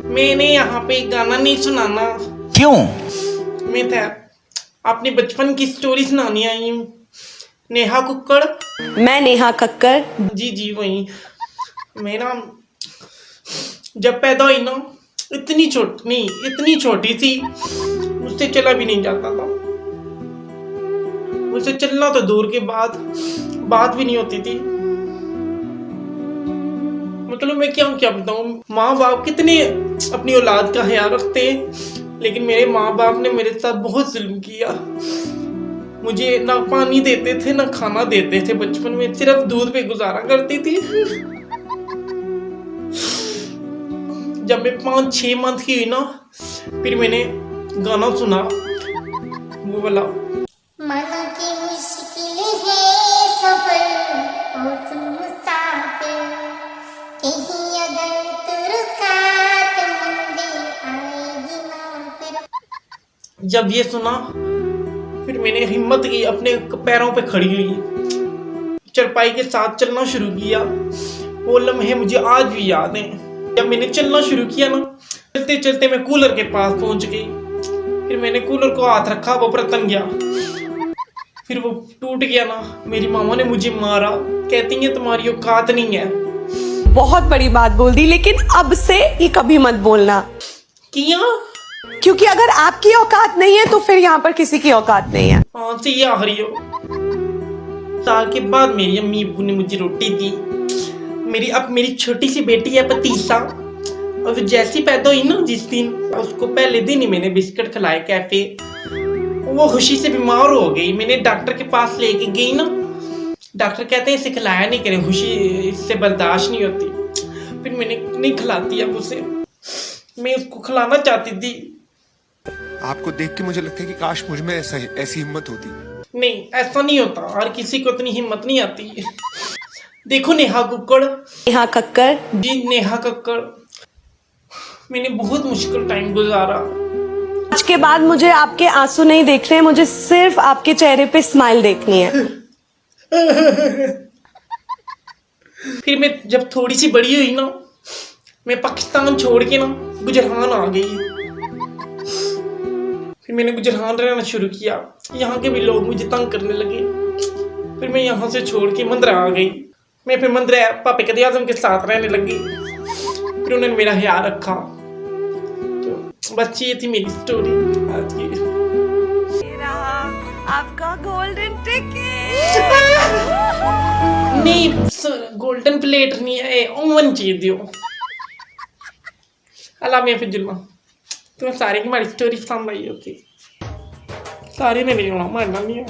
मैंने यहाँ पे गाना नहीं सुनाना। क्यों? मैं था अपने बचपन की स्टोरी सुनानी आई हूँ। नेहा कक्कड़। मैं नेहा कक्कड़। जी जी वही। मैं ना जब पैदा हुई ना इतनी छोटी थी, मुझसे चला भी नहीं जाता था। मुझसे चलना तो दूर के बात भी नहीं होती थी। मतलब मैं क्या बताऊं, माँ बाप कितने अपनी औलाद का ख्याल रखते हैं, लेकिन मेरे माँ बाप ने मेरे साथ बहुत जुल्म किया। मुझे ना पानी देते थे ना खाना देते थे। बचपन में सिर्फ दूध पे गुजारा करती थी। जब मैं 5-6 मंथ की हुई ना, फिर मैंने गाना सुना वो वाला। मन की मुश्किल है सफर ओ तुम मुसाफिर, कहीं अगर तू रुका तो मंजिल आएगी ना फिर। जब ये सुना फिर मैंने हिम्मत की, अपने पैरों पे खड़ी हुई, चरपाई के साथ चलना शुरू किया। वो लम्हे मुझे आज भी याद हैं। जब मैंने चलना शुरू किया ना, चलते चलते मैं कूलर के पास पहुंच गई। फिर मैंने कूलर को हाथ रखा, वो प्रतन गया, फिर वो टूट गया ना। मेरी मामा ने मुझे मारा, कहती है तुम्हारी औकात नहीं है। बहुत बड़ी बात बोल दी, लेकिन अब से ये कभी मत बोलना, किया क्योंकि अगर आपकी औकात नहीं है तो फिर यहाँ पर किसी की औकात नहीं है। हाँ से ये आखिरी हो। साल के बाद मेरी अम्मी अब्बू ने मुझे रोटी दी। मेरी छोटी सी बेटी है पतीसा, और जैसी पैदा हुई ना जिस दिन, उसको पहले दिन ही मैंने बिस्किट खिलाए कैफे। वो खुशी से बीमार हो गई। मैंने डॉक्टर के पास लेके गई ना, डॉक्टर कहते हैं इसे खिलाया नहीं करें, खुशी इससे बर्दाश्त नहीं होती। फिर मैंने नहीं खिलाती अब उसे। मैं उसको खिलाना चाहती थी। आपको देख के मुझे लगता है कि काश मुझ में ऐसी हिम्मत होती। नहीं, ऐसा नहीं होता, हर किसी को इतनी हिम्मत नहीं आती। देखो नेहा कक्कड़। नेहा कक्कड़। जी नेहा कक्कड़। मैंने बहुत मुश्किल टाइम गुजारा। आज के बाद मुझे आपके आंसू नहीं देखने, मुझे सिर्फ आपके चेहरे पे स्माइल देखनी है। फिर मैं जब थोड़ी सी बड़ी हुई ना, मैं पाकिस्तान छोड़ के ना गुजरान आ गई। फिर मैंने गुजरान रहना शुरू किया। यहाँ के भी लोग मुझे तंग करने लगे। फिर मैं यहाँ से छोड़ के मंदरा आ गई। मैं फिर मंदरा पापा कदे आजम के साथ रहने लगी। फिर उन्होंने मेरा ख्याल रखा। तो बस ये थी मेरी स्टोरी आज की। आपका गोल्डन टिकट। नहीं, गोल्डन प्लेट नहीं है, ओवन चाहिए दियो। अल्लाह मैं फिर जुल्मा तुम्हें सारे की हमारी स्टोरी पसंद आई होती, सारे ने नहीं होना मानना नहीं है।